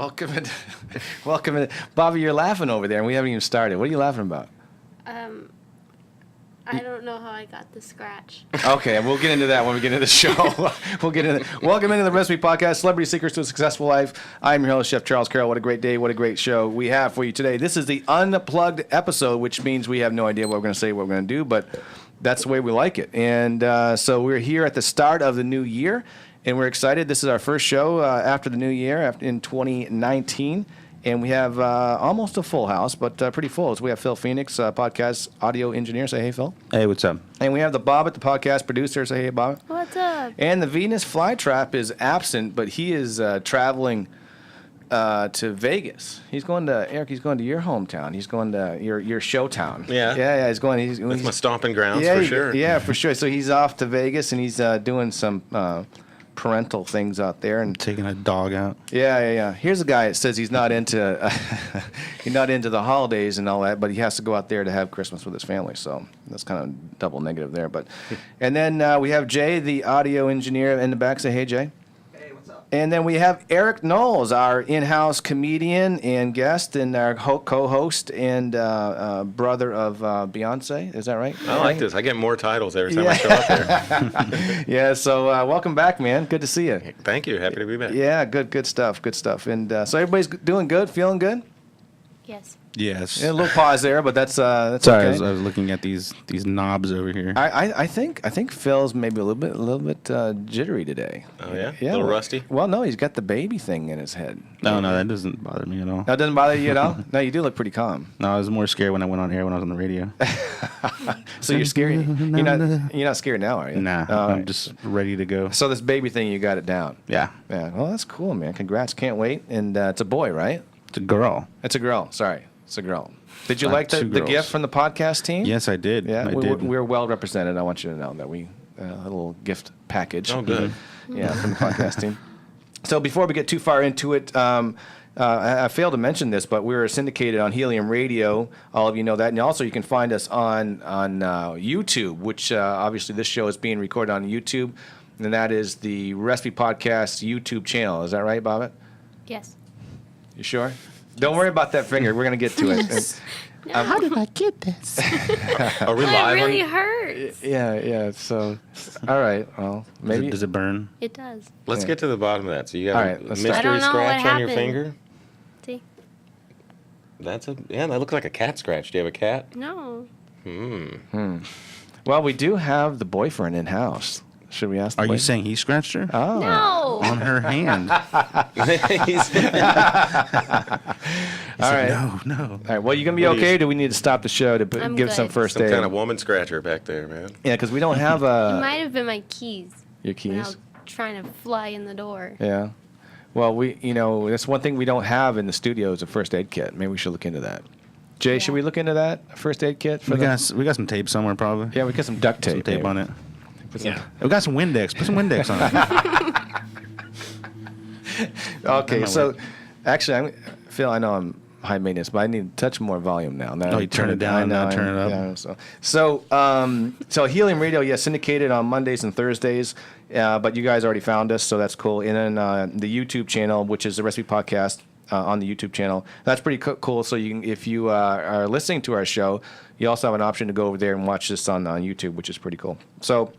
welcome in. Welcome in. Bobby, you're laughing over there, and we haven't even started. What are you laughing about? I don't know how I got the scratch. Okay, we'll get into that when we get into the show. We'll get into that. Welcome into the Recipe Podcast, Celebrity Secrets to a Successful Life. I'm your host, Chef Charles Carroll. What a great day. What a great show we have for you today. This is the Unplugged episode, which means we have no idea what we're going to say, what we're going to do, but that's the way we like it. And so we're here at the start of the new year, and we're excited. This is our first show after the new year in 2019. And we have almost a full house, but pretty full. So we have Phil Phoenix, podcast audio engineer. Say hey, Phil. Hey, what's up? And we have the Bobbit, the podcast producer. Say hey, Bobbit. What's up? And the Venus Flytrap is absent, but he is traveling to Vegas. He's going to, Erik, he's going to your hometown. He's going to your show town. Yeah. Yeah, he's going. That's my stomping grounds yeah, for sure. Yeah, for sure. So he's off to Vegas, and he's doing some parental things out there and Taking a dog out. Yeah. Here's a guy that says he's not into he's not into the holidays and all that, but he has to go out there to have Christmas with his family. So that's kind of double negative there. But and then we have Jay, the audio engineer, in the back. Say hey, Jay. Hey, what's up? And then we have Erik Knowles, our in-house comedian and guest, and our co-host and brother of Beyonce. Is that right? I like this. I get more titles every time I show up there. Yeah. So welcome back, man. Good to see you. Thank you. Happy to be back. Yeah. Good stuff. And so everybody's doing good, feeling good. Yes. Yes. Yeah, a little pause there, but that's Sorry, okay. I was looking at these knobs over here. I think Phil's maybe a little bit jittery today. Oh, yeah? Yeah. A little rusty? Well, no, he's got the baby thing in his head. No, that doesn't bother me at all. That doesn't bother you at all? No, you do look pretty calm. No, I was more scared when I went on air when I was on the radio. So you're scared? You're not scared now, are you? Nah, All I'm right. just ready to go. So this baby thing, you got it down. Yeah, Yeah. Well, that's cool, man. Congrats. Can't wait. And it's a boy, right? it's a girl. It's a girl. Sorry. It's a girl. Did you I like have the two girls. gift from the podcast team? Yes, I did. Yeah, I we, did. we're well represented. I want you to know that we a little gift package. Oh, good. Yeah, from the podcast team. So before we get too far into it, I failed to mention this, but we're syndicated on Helium Radio. All of you know that, and also you can find us on YouTube, which obviously this show is being recorded on YouTube, and that is the Recipe Podcast YouTube channel. Is that right, Bobbit? Yes. You sure? Don't worry about that finger. We're gonna get to it. How did I get this? Are we It live really on? hurts. Yeah. So, all right. Well, maybe. Does it burn? It does. Let's get to the bottom of that. So you got All a right, let's start. I mystery don't know what scratch on your happened. finger? See? That looks like a cat scratch. Do you have a cat? No. Well, we do have the boyfriend in house. Should we ask? The Are you boyfriend? saying he scratched her? Oh. No. On her hand. All right. No. All right. Well, you gonna be What do you- okay? Or do we need to stop the show to I'm give some good. first Some aid? kind of woman scratcher back there, man. Yeah, because we don't have It might have been my keys. your When I keys. was trying to fly in the door. Yeah. Well, that's one thing we don't have in the studio is a first aid kit. Maybe we should look into that. Jay, should we look into that a first aid kit? We got some tape somewhere probably. Yeah, we got some duct tape. Some tape maybe. on it. Yeah. We got some Windex. Put some Windex on it. Okay, so actually, Phil, I know I'm high maintenance, but I need to touch more volume now. Oh, you turn it down, now turn it up. Yeah, so Helium Radio, syndicated on Mondays and Thursdays, but you guys already found us, so that's cool. And then the YouTube channel, which is the Recipe Podcast on the YouTube channel, that's pretty cool. So you can, if you are listening to our show, you also have an option to go over there and watch this on YouTube, which is pretty cool. So.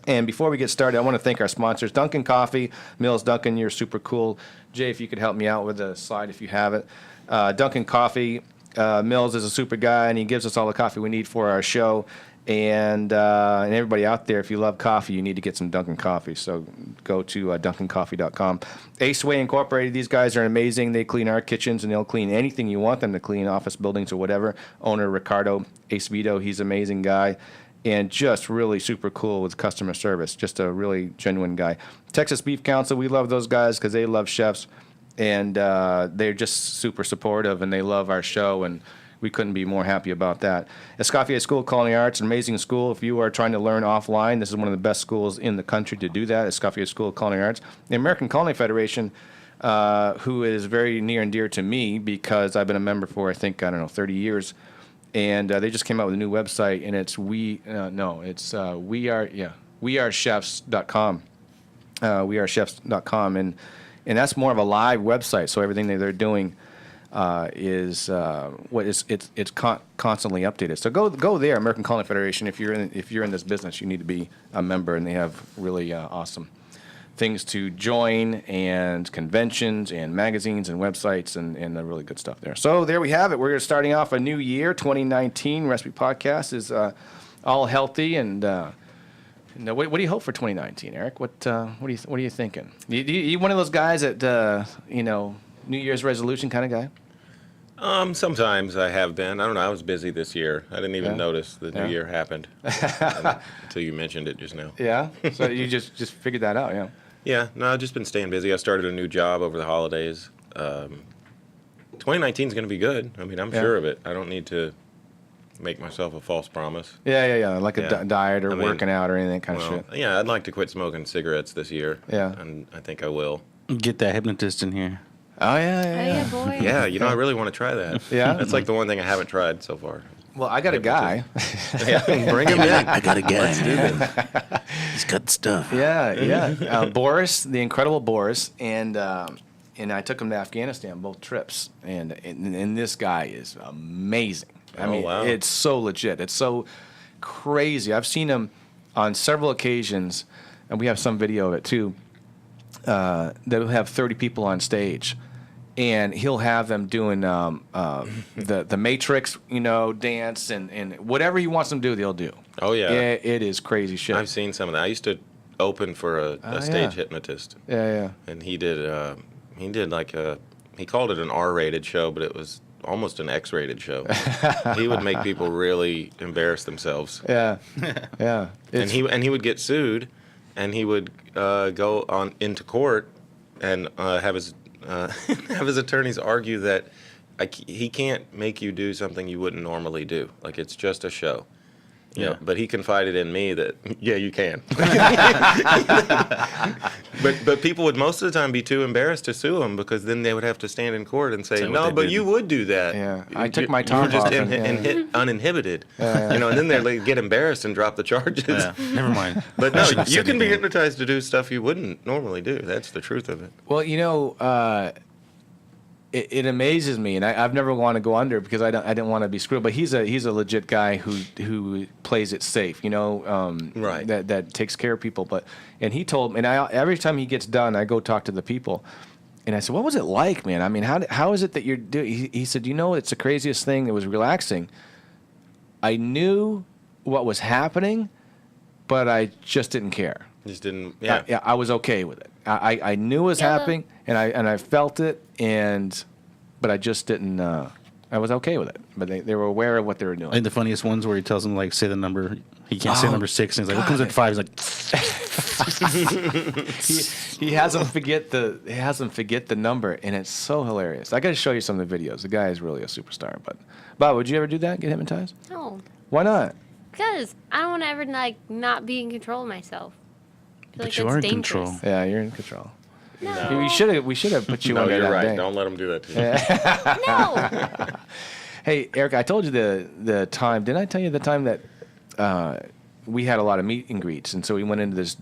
And before we get started, I want to thank our sponsors, Dunkin' Coffee. Mills Dunkin', you're super cool. Jay, if you could help me out with a slide if you have it. Dunkin' Coffee, Mills is a super guy, and he gives us all the coffee we need for our show. And everybody out there, if you love coffee, you need to get some Dunkin' Coffee. So go to DunkinCoffee.com. Aceway Incorporated, these guys are amazing. They clean our kitchens, and they'll clean anything you want them to clean, office buildings or whatever. Owner Ricardo Acevedo, he's an amazing guy. And just really super cool with customer service. Just a really genuine guy. Texas Beef Council, we love those guys because they love chefs. And they're just super supportive, and they love our show. And we couldn't be more happy about that. Escoffier School of Culinary Arts, an amazing school. If you are trying to learn offline, this is one of the best schools in the country to do that, Escoffier School of Culinary Arts. The American Culinary Federation, who is very near and dear to me because I've been a member for, 30 years. And they just came out with a new website, and it's wearechefs.com. Wearechefs.com, and and that's more of a live website. So everything that they're doing is constantly updated. So go there, American Culinary Federation. If you're in this business, you need to be a member, and they have really awesome things to join, and conventions and magazines and websites and the really good stuff there. So there we have it. We're starting off a new year, 2019. Recipe Podcast is all healthy, and what do you hope for 2019, Eric? What are you thinking? You one of those guys that New Year's resolution kind of guy? Sometimes I have been. I don't know. I was busy this year. I didn't even notice the New Year happened until you mentioned it just now. Yeah. So you just figured that out, yeah. Yeah. No, I've just been staying busy. I started a new job over the holidays. 2019 is going to be good. I mean, I'm sure of it. I don't need to make myself a false promise. Yeah. Like a diet or working out or anything kind of shit. Yeah, I'd like to quit smoking cigarettes this year. Yeah. And I think I will. Get that hypnotist in here. Oh, yeah. Boy. Yeah, I really want to try that. Yeah? That's like the one thing I haven't tried so far. Well, I got a guy. Yeah, bring him in. I got a guy, man. He's got stuff. Yeah. Boris, the incredible Boris, and I took him to Afghanistan both trips, and this guy is amazing. I mean, wow. It's so legit. It's so crazy. I've seen him on several occasions, and we have some video of it too. That'll have 30 people on stage, and he'll have them doing the Matrix, dance and whatever he wants them to do, they'll do. Oh, yeah. It is crazy shit. I've seen some of that. I used to open for a stage hypnotist. Yeah. And he did like he called it an R-rated show, but it was almost an X-rated show. He would make people really embarrass themselves. Yeah. And he would get sued, and he would go on into court and have his attorneys argue that he can't make you do something you wouldn't normally do. Like, it's just a show. Yeah, but he confided in me that, yeah, you can. But people would most of the time be too embarrassed to sue him, because then they would have to stand in court and say, no, but you would do that. Yeah, I took my You top were just off. uninhibited. And then they get embarrassed and drop the charges. Yeah, never mind. But no, you can be hypnotized to do stuff you wouldn't normally do. That's the truth of it. Well, it amazes me, and I've never wanted to go under because I didn't want to be screwed. But he's a legit guy who plays it safe, right? That takes care of people. And he told me, and every time he gets done, I go talk to the people, and I said, "What was it like, man? I mean, how is it that you're doing?" He said, "It's the craziest thing. It was relaxing. I knew what was happening, but I just didn't care. Just didn't. Yeah. I was okay with it. I knew it was happening, and I felt it, but I just didn't. I was okay with it. But they were aware of what they were doing. I think the funniest ones where he tells them, like, say the number. He can't say number 6, and he's like, what comes at 5? He's like, he has them forget the number, and it's so hilarious. I got to show you some of the videos. The guy is really a superstar. But Bob, would you ever do that? Get hypnotized? No, Why not? because I don't want to ever not be in control of myself. I feel But like you that's are in dangerous. control. Yeah, you're in control. No. We should have put you No, under you're that right. day. Don't let him do that to you. No. Hey, Eric, I told you the time. Didn't I tell you the time that we had a lot of meet and greets, and so we went into this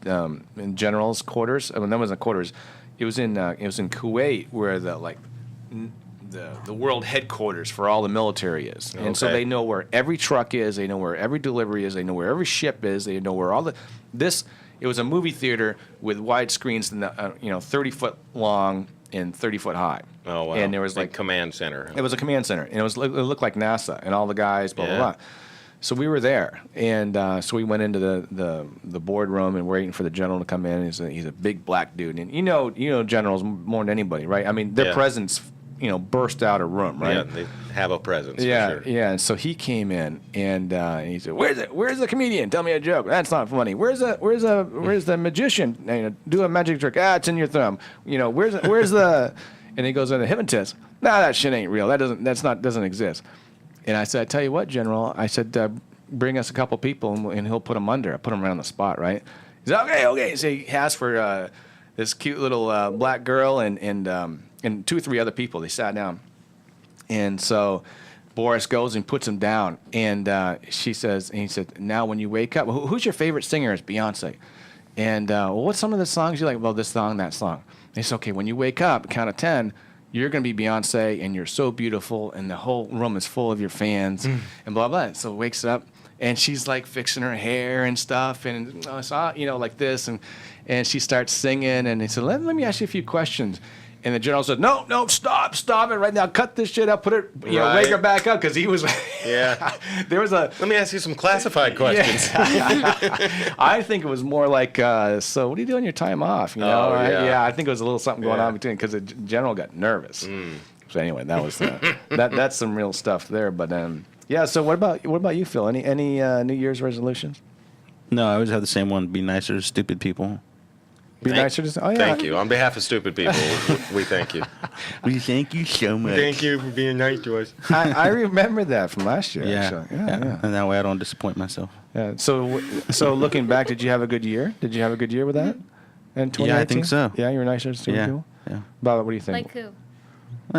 in general's quarters. I mean, that wasn't quarters. It was in Kuwait, where the world headquarters for all the military is, and so Okay. they know where every truck is. They know where every delivery is. They know where every ship is. They know where all this. It was a movie theater with wide screens, 30-foot long and 30-foot high. Oh, wow. And there was Like command center. it was a command center, and it looked like NASA, and all the guys, blah blah blah. So we were there, and so we went into the boardroom, and we're waiting for the general to come in. He's a big black dude, and you know generals more than anybody, right? I mean, their presence, burst out a room, right? Yeah, they have a presence. Yeah, for sure. yeah. And so he came in, and he said, "Where's the comedian? Tell me a joke. That's not funny. Where's the magician? Do a magic trick. It's in your thumb. Where's the?" And he goes, "The hypnotist. Nah, that shit ain't real. Doesn't exist." And I said, "I tell you what, General. I said, bring us a couple people, and he'll put them under. I put them right on the spot, right?" He said, "Okay." So he asked for this cute little black girl and 2 or 3 other people. They sat down, and so Boris goes and puts him down, and he said, "Now when you wake up, who's your favorite singer?" It's Beyonce. And what's some of the songs you like? Well, this song, that song. They said, okay, when you wake up, count of 10, you're going to be Beyonce, and you're so beautiful, and the whole room is full of your fans, and blah, blah. So wakes up, and she's like fixing her hair and stuff, and like this, and she starts singing, and he said, let me ask you a few questions. And the general said, no, stop it right now. Cut this shit up, put it, wake her back up, because he was, there was a. Let me ask you some classified questions. Yeah. I think it was more like, so what do you do on your time off? You know, yeah. I think it was a little something going on between, because the general got nervous. So anyway, that was that's some real stuff there. But yeah. So what about you, Phil? Any New Year's resolutions? No, I always have the same one. Be nicer to stupid people. Be nicer to. Oh yeah. Thank you. On behalf of stupid people, we thank you. We thank you so much. Thank you for being nice to us. I remember that from last year. Yeah. Actually. Yeah. And that way I don't disappoint myself. Yeah. So looking back, did you have a good year? Did you have a good year with that? In 2019? Yeah, I think so. Yeah, you were nicer to stupid people? Yeah. Bob, what do you think? Like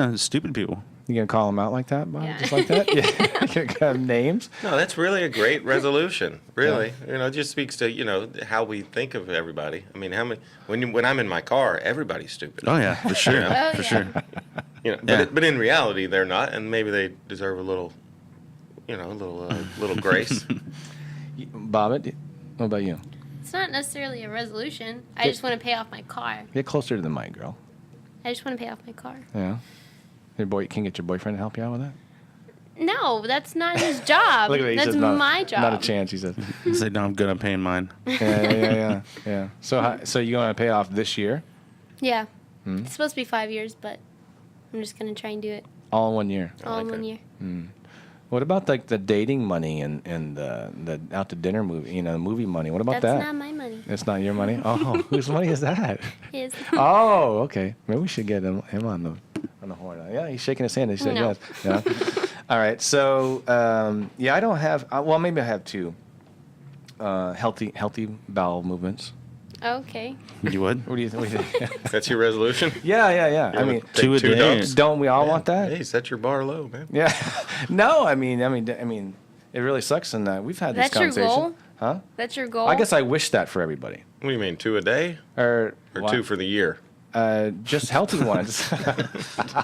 who? Stupid people. You gonna call them out like that, Bob? Yeah. Just like that? Yeah. You gonna have names? No, that's really a great resolution. Really, it just speaks to how we think of everybody. I mean, when I'm in my car, everybody's stupid. Oh yeah, for sure. Oh, For yeah. sure. But in reality, they're not, and maybe they deserve a little, little grace. Bob, what about you? It's not necessarily a resolution. I just want to pay off my car. Get closer to the mic, girl. I just want to pay off my car. Yeah. Can you get your boyfriend to help you out with that? No, that's not his job. Look at that. He That's says, "No, my job. Not a chance, he says. I say no, I'm good. I'm paying mine. Yeah. So you going to pay off this year? Yeah. It's supposed to be 5 years, but I'm just going to try and do it All in 1 year. all in like 1 it. year. What about like the dating money and the out to dinner movie, movie money? What about That's that? not my money. It's not your money? Oh, whose money is that? His. Oh, okay. Maybe we should get him on the horn. Yeah, he's shaking his hand. He said No. yes. Yeah. All right. So I don't have. Well, maybe I have two. Healthy bowel movements. Okay. You would? What do you think? That's your resolution. Yeah. I mean, Two a day. dumps? don't we all want that? Hey, set your bar low, man. Yeah. No, I mean, it really sucks, and we've had this That's your conversation. goal? Huh? That's your goal? I guess I wish that for everybody. What do you mean, 2 a day Or what? 2 for the year? Just healthy ones.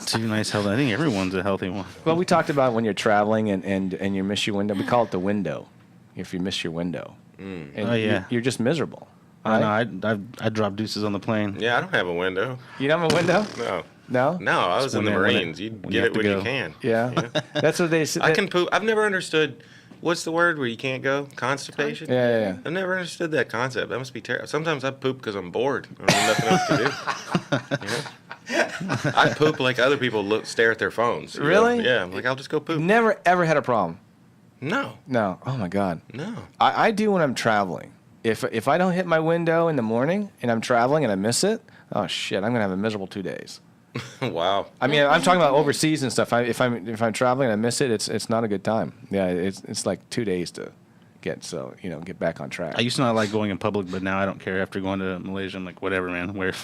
Two nice healthy. I think everyone's a healthy one. Well, we talked about when you're traveling and you miss your window. We call it the window. If you miss your window, and Oh, yeah. you're just miserable. I right? know. I dropped deuces on the plane. Yeah, I don't have a window. You don't have a window? No. No. I was in the when it- Marines. You when get you have it to when you go. can. Yeah. That's what they said. I can poop. I've never understood. What's the word where you can't go? Constipation? Yeah. I've never understood that concept. That must be terrible. Sometimes I poop because I'm bored. I have nothing else to do. I poop like other people stare at their phones. you know? Really? Yeah. I'm like, I'll just go poop. Never ever had a problem. No. No. Oh my God. No. I do when I'm traveling. If I don't hit my window in the morning and I'm traveling and I miss it, oh shit, I'm gonna have a miserable 2 days. Wow. I mean, I'm talking about overseas and stuff. If I'm traveling and I miss it, it's not a good time. Yeah, it's like 2 days to get back on track. I used to not like going in public, but now I don't care. After going to Malaysia, I'm like, whatever, man. Where?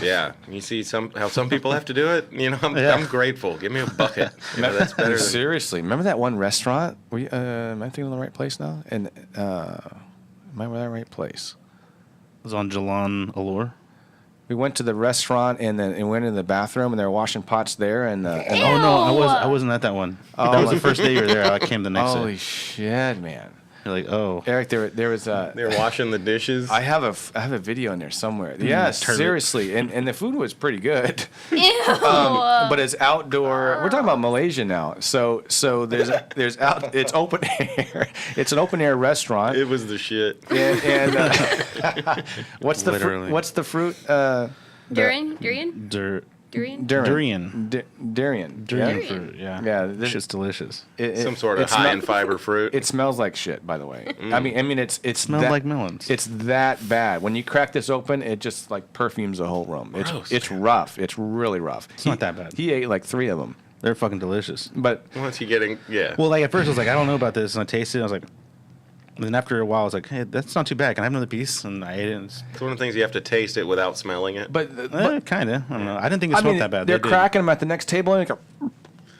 Yeah. You see how some people have to do it? I'm grateful. Give me a bucket. That's better than Seriously, remember that one restaurant? Am I thinking of the right place now? And am I in the right place? It was on Jalan Alor. We went to the restaurant and then went in the bathroom and they were washing pots there and Oh no, I wasn't at that one. Oh, That was the first day you were there. I came the next holy day. shit, man! You're like, oh. Eric, there was they're washing the dishes. I have a video in there somewhere. Yeah, turd. seriously, and the food was pretty good. Ew. But it's outdoor. We're talking about Malaysia now. So there's out. It's open air. It's an open air restaurant. It was the shit. And what's the Literally. what's the fruit? Durian? Durian Durian. Durian Durian. fruit. Yeah. Yeah, This shit's delicious. Some sort of high in fiber fruit. It smells like shit, by the way. I mean, it Smells like melons. It's that bad. When you crack this open, it just like perfumes the whole room. Gross, It's rough. It's really rough. It's not that bad. He ate like 3 of them, They're fucking delicious. but Once you getting, yeah. Well, like at first I was like, I don't know about this, and I tasted it. I was like, and then after a while I was like, hey, that's not too bad. Can I have another piece? And I ate it. And It's one of the things you have to taste it without smelling it. kind of. I don't know. I didn't think it I smelled mean, that bad. they're They did. cracking them at the next table, and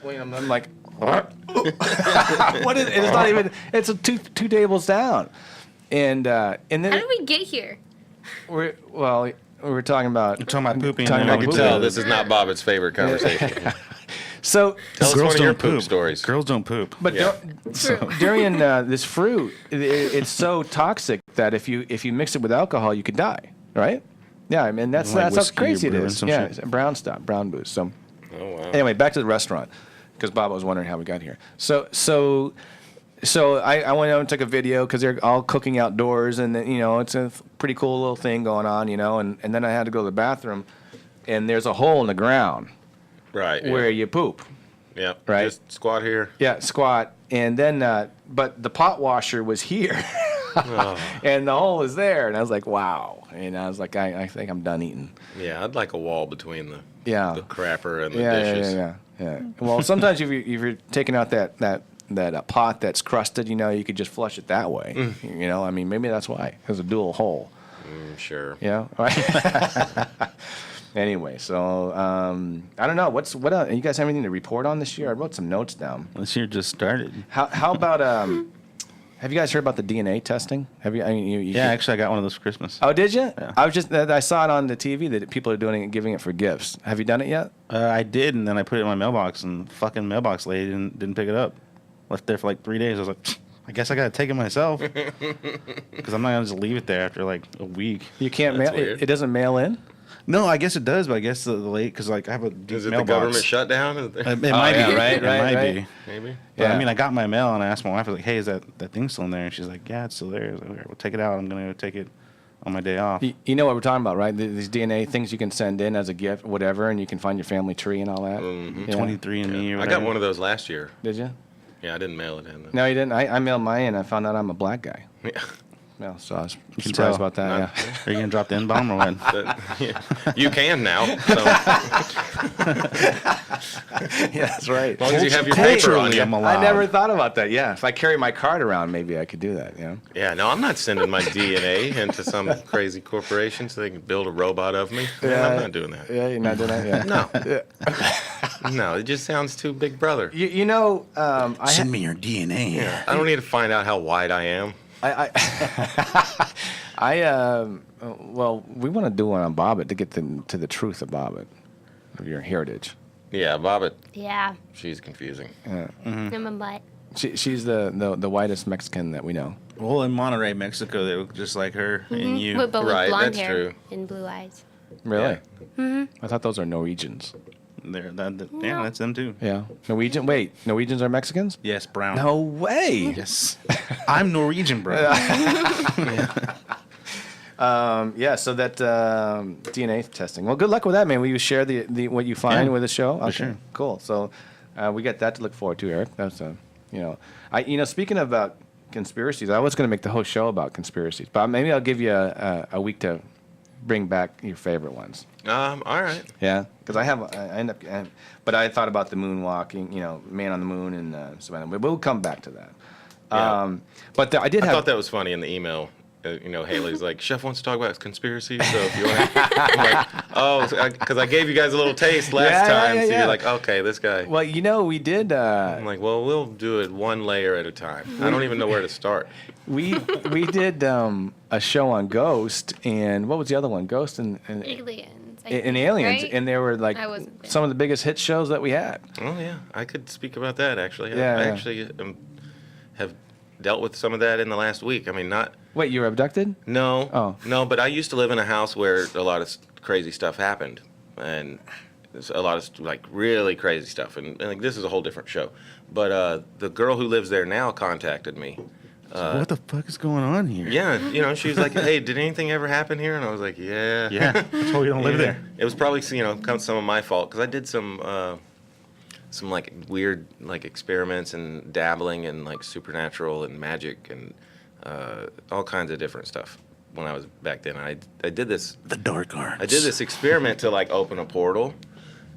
I'm like, what? It's not even. It's two tables down, and then How did we get here? well, We were talking about. We're talking about pooping. Talking and about I can pooping. tell this is not Bobbitt's favorite conversation. So, Tell us one of your poop stories. Girls don't poop. but Yeah. durian, this fruit, it's so toxic that if you mix it with alcohol, you could die. Right? Yeah, I mean that's Like that's how whiskey or crazy it bourbon, is. some Yeah, shit? it's brown stuff, brown booze. So. Oh wow. Anyway, back to the restaurant because Bob was wondering how we got here. So I went out and took a video because they're all cooking outdoors, and then, it's a pretty cool little thing going on, and then I had to go to the bathroom, and there's a hole in the ground Right. where you poop. Yeah. Right. Just squat here. Yeah, squat, and then but the pot washer was here, Oh. and the hole is there, and I was like, wow, and I was like, I think I'm done eating. Yeah, I'd like a wall between the Yeah. crapper and the Yeah, dishes. yeah. Well, sometimes if you're taking out that pot that's crusted, you could just flush it that way. Mm. I mean, maybe that's why. There's a dual hole. Sure. Yeah. Right. Anyway, so I don't know. What you guys have anything to report on this year? I wrote some notes down. This year just started. How about have you guys heard about the DNA testing? Have you? I mean, you Yeah, actually, I got one of those for Christmas. Oh, did you? Yeah. I saw it on the TV that people are doing it, giving it for gifts. Have you done it yet? I did, and then I put it in my mailbox, and the fucking mailbox lady didn't pick it up. Left there for like 3 days. I was like, I guess I gotta take it myself because I'm not gonna just leave it there after like a week. You can't That's mail. weird. It doesn't mail in. No, I guess it does, but I guess the late because like I have a deep Is it mailbox. the government shutdown? It might yeah, be. right, It right, might right. be. Maybe. But Yeah. I mean, I got my mail and I asked my wife, I was like, hey, is that thing still in there? And she's like, yeah, it's still there. I was like, all right, we'll take it out. I'm going to take it on my day off. You know what we're talking about, right? These DNA things you can send in as a gift, whatever, and you can find your family tree and all that. Yeah. 23andMe or I whatever. got one of those last year. Did you? Yeah, I didn't mail it in. No, you didn't. I mailed mine in. I found out I'm a black guy. Yeah. No, so I was can surprised tell. about that. Not- Yeah. Are you going to drop the N-bomb or what? Yeah. You can now. So Yeah, that's right. as long as you have your paper on Culturally, you. I'm allowed. I never thought about that. Yeah, if I carry my card around, maybe I could do that. Yeah, no, I'm not sending my DNA into some crazy corporation so they can build a robot of me. Man, I'm not doing that. Yeah, you're not doing that. Yeah. No. Yeah. No, it just sounds too Big Brother. I me your DNA. Yeah, I don't need to find out how wide I am. well, we want to do one on Bobbit to get to the truth of Bobbit, of your heritage. Yeah, Bobbitt, Yeah, she's confusing. I'm a butt. She's the whitest Mexican that we know. Well, in Monterrey, Mexico, they look just like her and you. But with Right, blonde that's hair true. and blue eyes. Really? Yeah. I thought those are Norwegians. Yeah, No. that's them too. Yeah. Norwegian? Wait, Norwegians are Mexicans? Yes, brown. No way. Yes. I'm Norwegian, bro. Yeah, so that DNA testing. Well, good luck with that, man. Will you share the what you find Yeah, with the show? Okay, sure. cool. So we got that to look forward to, Eric. That's speaking about conspiracies, I was going to make the whole show about conspiracies, but maybe I'll give you a week to bring back your favorite ones. All right. Yeah, because I end up, but I thought about the moonwalking, man on the moon, and so we'll come back to that. Yeah. But I did I have. thought that was funny in the email. Haley's like, Chef wants to talk about conspiracies, so if you want to. I'm like, oh, because I gave you guys a little taste last Yeah, time, yeah, so yeah. you're like, okay, this guy. Well, we did. I'm like, well, we'll do it one layer at a time. I don't even know where to start. We did a show on Ghost, and what was the other one? Ghost and Aliens. I and think, Aliens, right? and they were like I wasn't there. some of the biggest hit shows that we had. Oh, yeah, I could speak about that, actually. Yeah, I yeah. actually have dealt with some of that in the last week. I mean, not... Wait, you were abducted? No. Oh. No, but I used to live in a house where a lot of crazy stuff happened, and there's a lot of like really crazy stuff, and like this is a whole different show. But the girl who lives there now contacted me. What the fuck is going on here? Yeah, she was like, "Hey, did anything ever happen here?" And I was like, "Yeah." Yeah. That's why we don't live Yeah. there. It was probably some of my fault because I did some like weird like experiments and dabbling in like supernatural and magic and all kinds of different stuff when I was back then. I did this. The dark arts. I did this experiment to like open a portal,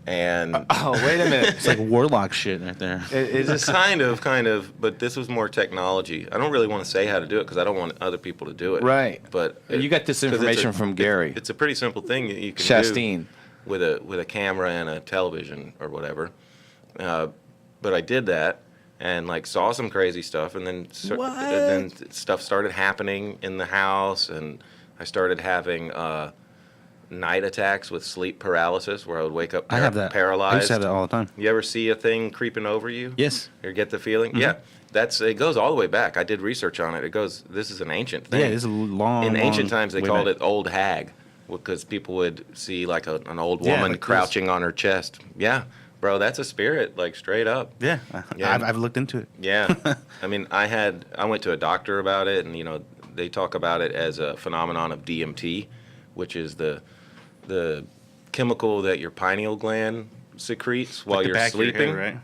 and Oh, wait a minute. It's like warlock shit right there. Is this? kind of, but this was more technology. I don't really want to say how to do it because I don't want other people to do it. Right. But You got this 'cause it's information from Gary It's a pretty simple thing that you can Chastain. do with a camera and a television or whatever. But I did that and like saw some crazy stuff, and then stuff started happening in the house, and I started having night attacks with sleep paralysis, where I would wake up I have that. paralyzed. I used to have that all the time. You ever see a thing creeping over you? Yes. Or get the feeling? Mm-hmm. Yeah. It goes all the way back. I did research on it. This is an ancient thing. Yeah, this is a long. In ancient times, they way called back. it old hag, because people would see like an old Yeah, woman like this. crouching on her chest. Yeah, bro, that's a spirit, like straight up. Yeah, Yeah. I've looked into it. Yeah, I mean, I went to a doctor about it, and they talk about it as a phenomenon of DMT, which is the chemical that your pineal gland secretes while the you're back of your head, sleeping. right?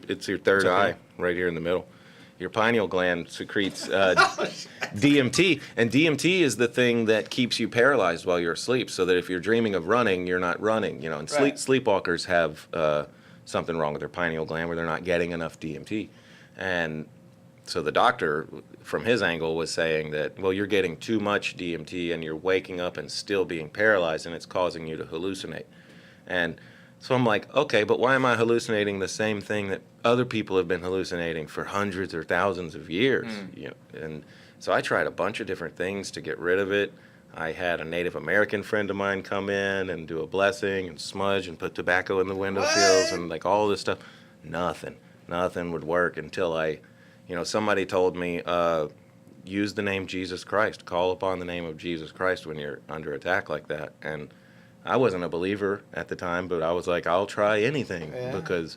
It's your third okay. eye right here in the middle. Your pineal gland secretes DMT, and DMT is the thing that keeps you paralyzed while you're asleep, so that if you're dreaming of running, you're not running. And Right. sleepwalkers have something wrong with their pineal gland where they're not getting enough DMT. And so the doctor, from his angle, was saying that, well, you're getting too much DMT and you're waking up and still being paralyzed, and it's causing you to hallucinate. And so I'm like, okay, but why am I hallucinating the same thing that other people have been hallucinating for hundreds or thousands of years? And so I tried a bunch of different things to get rid of it. I had a Native American friend of mine come in and do a blessing and smudge and put tobacco in the window sills and like all this stuff. Nothing would work until somebody told me, use the name Jesus Christ. Call upon the name of Jesus Christ when you're under attack like that. And I wasn't a believer at the time, but I was like, I'll try anything because,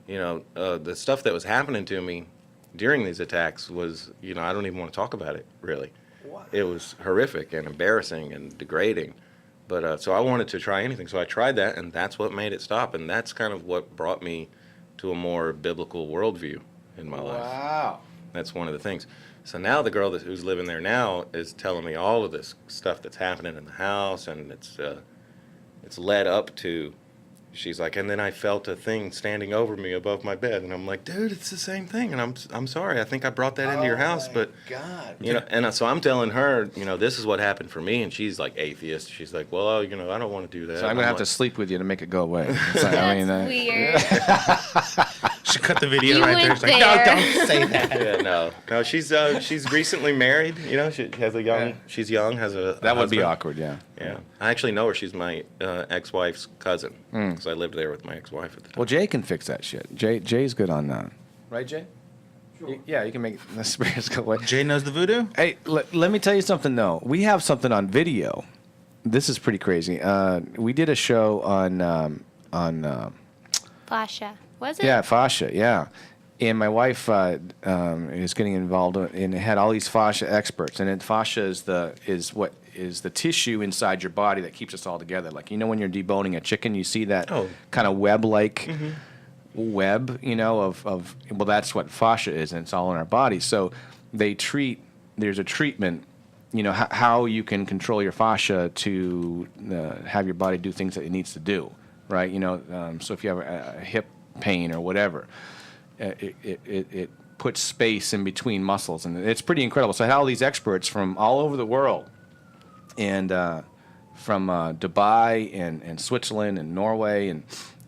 the stuff that was happening to me during these attacks was, I don't even want to talk about it, really. Wow. It was horrific and embarrassing and degrading. But so I wanted to try anything. So I tried that, and that's what made it stop. And that's kind of what brought me to a more biblical worldview in my life. Wow. That's one of the things. So now the girl who's living there now is telling me all of this stuff that's happening in the house, and it's led up to, she's like, and then I felt a thing standing over me above my bed, and I'm like, dude, it's the same thing, and I'm sorry, I think I brought that into your house, but God. and so I'm telling her, this is what happened for me, and she's like atheist. She's like, well, I don't want to do that. So I'm gonna have to sleep with you to make it go away. It's like, That's weird. She cut the video You right there. went She's like, no, there. don't say that. Yeah, no, she's recently married. She has a young. Yeah. She's young. Has a That would be husband. awkward, yeah. Yeah, I actually know her. She's my ex-wife's cousin, because I lived there with my ex-wife at the time. Well, Jay can fix that shit. Jay's good on that. Right, Jay? Sure. Yeah, you can make the spirits go away. Jay knows the voodoo? Hey, let me tell you something, though. We have something on video. This is pretty crazy. We did a show on Fascia. Was it? yeah, fascia, yeah. And my wife is getting involved and had all these fascia experts. And then fascia is the tissue inside your body that keeps us all together. Like, when you're deboning a chicken, you see that kind of web-like web, well, that's what fascia is, and it's all in our body. So there's a treatment, how you can control your fascia to have your body do things that it needs to do, right? So if you have a hip pain or whatever, it puts space in between muscles, and it's pretty incredible. So I had all these experts from all over the world, and from Dubai and Switzerland and Norway,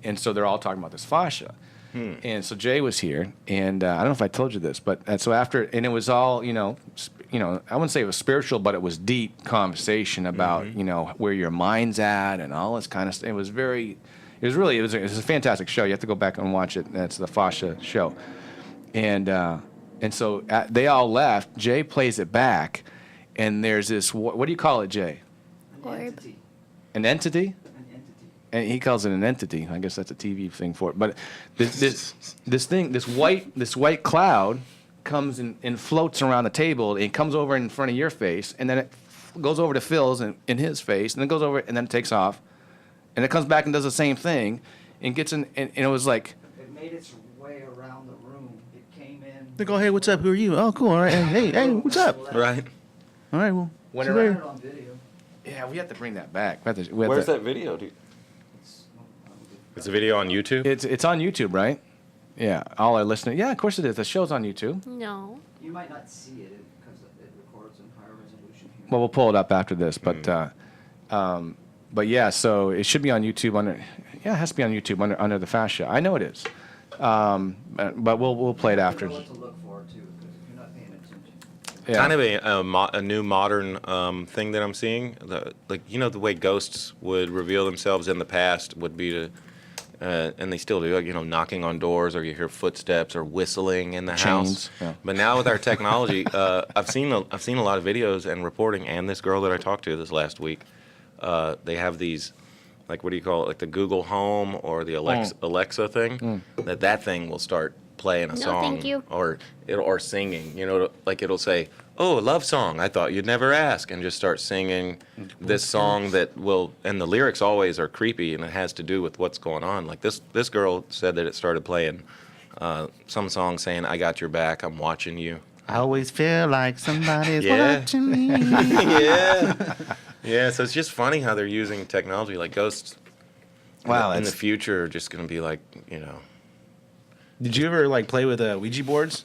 and so they're all talking about this fascia. And so Jay was here, and I don't know if I told you this, but so after, and it was all, I wouldn't say it was spiritual, but it was deep conversation about, where your mind's at and all this kind of stuff. It was a fantastic show. You have to go back and watch it. That's the fascia show. And so they all left. Jay plays it back, and there's this, what do you call it, Jay? Orb. An entity? And he calls it an entity. I guess that's a TV thing for it. But this white cloud comes and floats around the table. It comes over in front of your face, and then it goes over to Phil's and in his face, and then goes over, and then it takes off, and it comes back and does the same thing, and gets in, and it was like. It made its way around the room. It came in. They go, hey, what's up? Who are you? Oh, cool. All right. Hey, what's up? Right. All right, well. When see it you I later. had it on video. Yeah, we have to bring that back. We have to- Where's that video, dude? It's a video on YouTube. It's on YouTube, right? Yeah, all our listeners. Yeah, of course it is. The show's on YouTube. No. You might not see it because it records in higher resolution here. Well, we'll pull it up after this, but yeah, so it should be on YouTube it has to be on YouTube under the fascia. I know it is, but we'll play it after. What to look for too, because if you're not paying attention. Yeah. Kind of a new modern thing that I'm seeing. The way ghosts would reveal themselves in the past would be to, and they still do, knocking on doors, or you hear footsteps or whistling in the house. Yeah. But now with our technology, I've seen a lot of videos and reporting, and this girl that I talked to this last week, they have these, like, what do you call it, like the Google Home or the Alexa thing, that thing will start playing a song, thank you. or singing. Like it'll say, "Oh, a love song. I thought you'd never ask," and just start singing this song that will. And the lyrics always are creepy, and it has to do with what's going on. Like this girl said that it started playing some song saying, "I got your back. I'm watching you." I always feel like somebody's Yeah. watching me. Yeah. So it's just funny how they're using technology, like ghosts. Wow, in the that's- future are just going to be like, Did you ever like play with Ouija boards?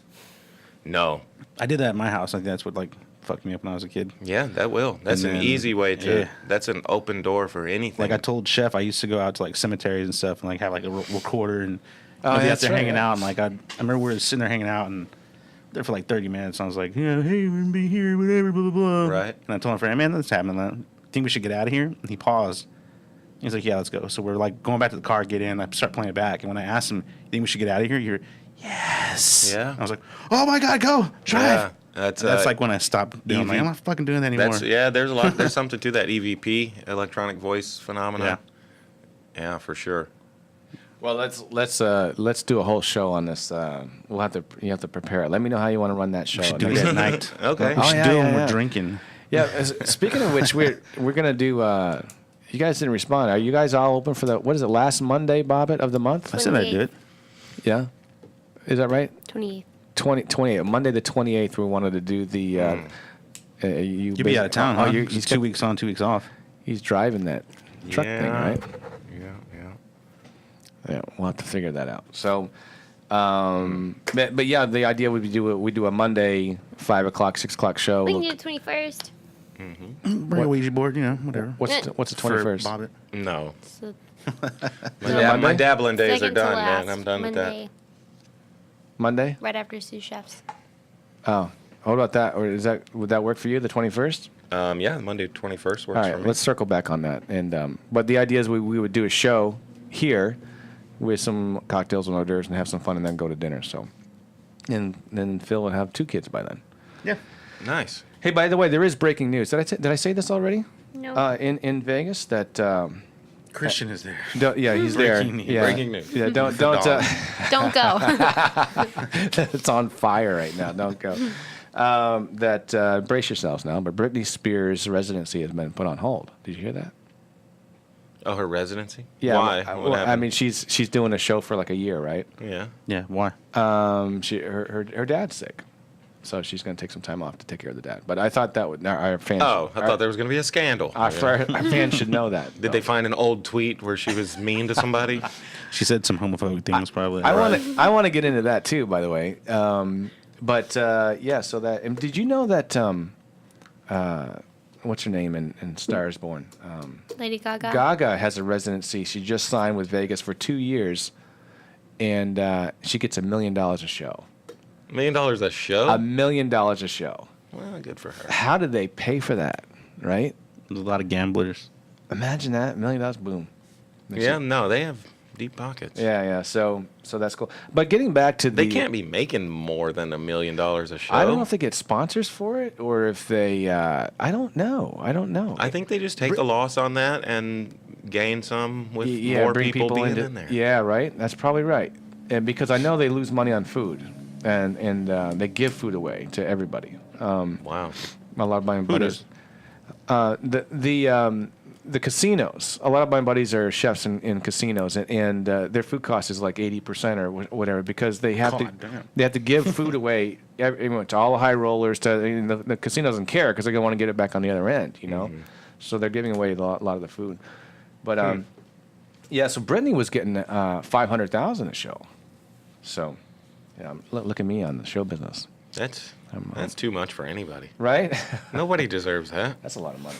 no. I did that at my house. I think that's what like fucked me up when I was a kid. Yeah, that will. That's And an then- easy way to. yeah. That's an open door for anything. Like I told Chef, I used to go out to like cemeteries and stuff and like have like a recorder and Oh, I'd be out that's there right, hanging yeah. out and like I remember we were sitting there hanging out and there for like 30 minutes. And I was like, hey, we're gonna be here, whatever, blah blah blah. Right. And I told my friend, man, that's happening. I think we should get out of here. And he paused. He's like, yeah, let's go. So we're like going back to the car, get in. I start playing it back, and when I asked him, you think we should get out of here? You're, yes. Yeah. I was like, oh my god, go drive. Yeah, that's Like when I stopped doing. I'm like, I'm not fucking doing that anymore. There's something to that EVP, electronic voice phenomenon. Yeah, for sure. Well, let's do a whole show on this. You have to prepare it. Let me know how you want to run that show. We should do it at night. Okay. We should yeah, do it yeah, when yeah. we're drinking. Yeah. Speaking of which, we're gonna do. You guys didn't respond. Are you guys all open for the what is it? Last Monday, Bobbit of the month? I said I'd do it. Yeah. Is that right? 28th. 28. Monday the 28th. We wanted to do the. You'll be out of town, huh? He's 2 weeks on, 2 weeks off. He's driving that truck thing, right? Yeah. Yeah, we'll have to figure that out. So, but yeah, the idea would be we do a Monday 5 o'clock, 6 o'clock show. We can do the 21st. Bring a Ouija board, whatever. What's the For 21st? Bobbit. No. So Yeah, My Monday? dabbling days are second to done, last man. I'm done with that. Monday, Monday? right after sous chefs. Oh, what about that? Or would that work for you? The 21st? Yeah, Monday 21st works All for right, me. let's circle back on that. And but the idea is we would do a show here with some cocktails and hors d'oeuvres and have some fun, and then go to dinner. So, and then Phil would have 2 kids by then. Yeah. Nice. Hey, by the way, there is breaking news. Did I say this already? No. In Vegas that. Christian is there. Yeah, he's there. Breaking news. Yeah. Breaking news. Yeah, don't. Dawn. Don't go. It's on fire right now. Don't go. That brace yourselves now. But Britney Spears' residency has been put on hold. Did you hear that? Oh, her residency? Yeah. Why? Well, What I happened? mean, she's doing a show for like a year, right? Yeah. Yeah, why? Her dad's sick, so she's going to take some time off to take care of the dad. But I thought that would our fans. Oh, I thought there was going to be a scandal. our fans should know that. Did they find an old tweet where she was mean to somebody? She said some homophobic things, probably. I want to get into that too, by the way. But yeah, so that and did you know that what's her name in Stars Born? Lady Gaga. Gaga has a residency. She just signed with Vegas for 2 years, and she gets $1 million a show. $1 million a show? $1 million a show. Well, good for her. How did they pay for that? Right? There's a lot of gamblers. Imagine that $1 million. Boom. Yeah, no, they have deep pockets. Yeah. So that's cool. But getting back to They can't be making more than $1 million a show. I don't know if they get sponsors for it or if they. I don't know. I think they just take the loss on that and gain some with Yeah, more bring people being into, in there. Yeah, right. That's probably right. And because I know they lose money on food, and they give food away to everybody. Wow. A lot of my Who buddies. The casinos. A lot of my buddies are chefs in casinos, and their food cost is like 80% or whatever because they have God damn. they have to give food away to all the high rollers. The casino doesn't care because they're gonna want to get it back on the other end, you know. So they're giving away a lot of the food. But yeah, so Brittany was getting $500,000 a show. So yeah, look at me on the show business, That's too much for anybody. right? Nobody deserves that. That's a lot of money.